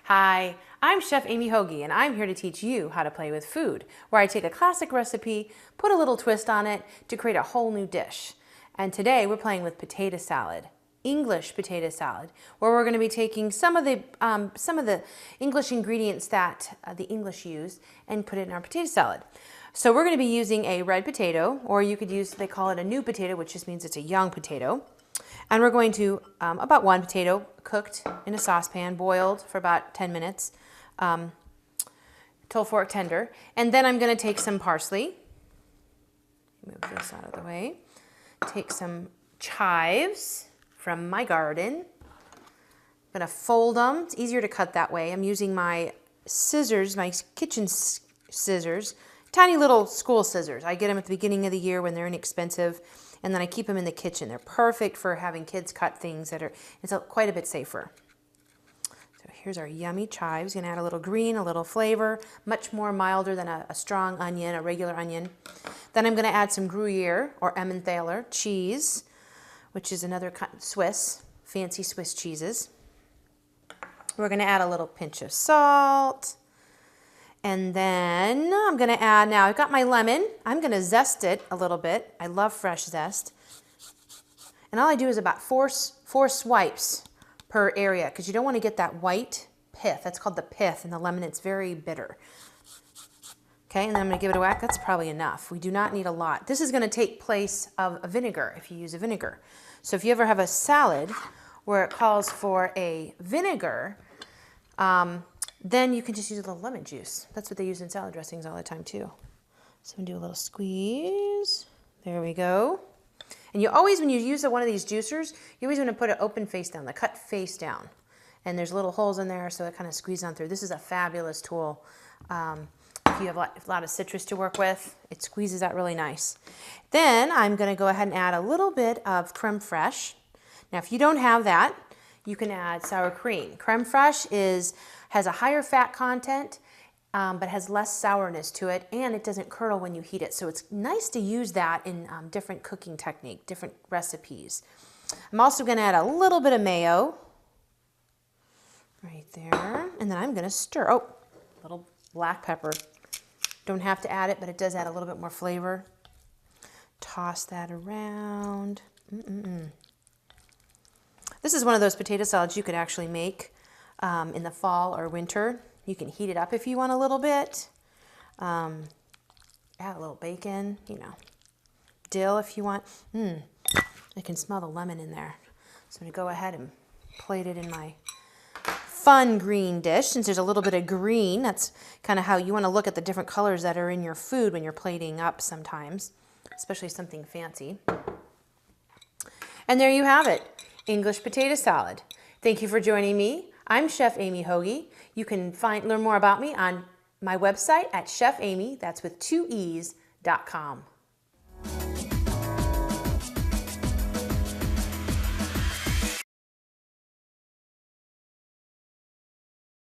Hi, I'm Chef Amy Hoagie, and I'm here to teach you how to play with food, where I take a classic recipe, put a little twist on it to create a whole new dish. And today we're playing with potato salad, English potato salad, where we're going to be taking some of the English ingredients that the English use and put it in our potato salad. So we're going to be using a red potato, or you could use, they call it a new potato, which just means it's a young potato. And we're going to, about one potato cooked in a saucepan, boiled for about 10 minutes, till fork tender. And then I'm going to take some parsley, move this out of the way, take some chives from my garden. I'm going to fold them. It's easier to cut that way. I'm using my scissors, my kitchen scissors, tiny little school scissors. I get them at the beginning of the year when they're inexpensive. And then I keep them in the kitchen. They're perfect for having kids cut things that are, it's quite a bit safer. So here's our yummy chives. Gonna add a little green, a little flavor, much more milder than a strong onion, a regular onion. Then I'm gonna add some Gruyere or Emmentaler cheese, which is another Swiss, fancy Swiss cheeses. We're gonna add a little pinch of salt. And then I'm going to add, now I've got my lemon. I'm going to zest it a little bit. I love fresh zest. And all I do is about four swipes per area because you don't want to get that white pith. That's called the pith in the lemon. It's very bitter. Okay, and then I'm going to give it a whack. That's probably enough. We do not need a lot. This is going to take place of a vinegar if you use a vinegar. So if you ever have a salad where it calls for a vinegar, then you can just use a little lemon juice. That's what they use in salad dressings all the time too. So I'm gonna do a little squeeze. There we go. And you always, when you use one of these juicers, you always want to put it open face down, the cut face down. And there's little holes in there so it kind of squeezes on through. This is a fabulous tool. If you have a lot of citrus to work with, it squeezes out really nice. Then I'm gonna go ahead and add a little bit of creme fraiche. Now if you don't have that, you can add sour cream. Creme fraiche has a higher fat content, but has less sourness to it, and it doesn't curdle when you heat it. So it's nice to use that in different cooking technique, different recipes. I'm also gonna add a little bit of mayo, right there, and then I'm gonna stir. Oh, a little black pepper. Don't have to add it, but it does add a little bit more flavor. Toss that around. This is one of those potato salads you could actually make in the fall or winter. You can heat it up if you want a little bit. Add a little bacon, dill if you want. I can smell the lemon in there. So I'm gonna go ahead and plate it in my fun green dish. Since there's a little bit of green, that's kind of how you want to look at the different colors that are in your food when you're plating up sometimes, especially something fancy. And there you have it, English potato salad. Thank you for joining me. I'm Chef Amy Hoagie. You can learn more about me on my website at chefamy, that's with 2 E's.com.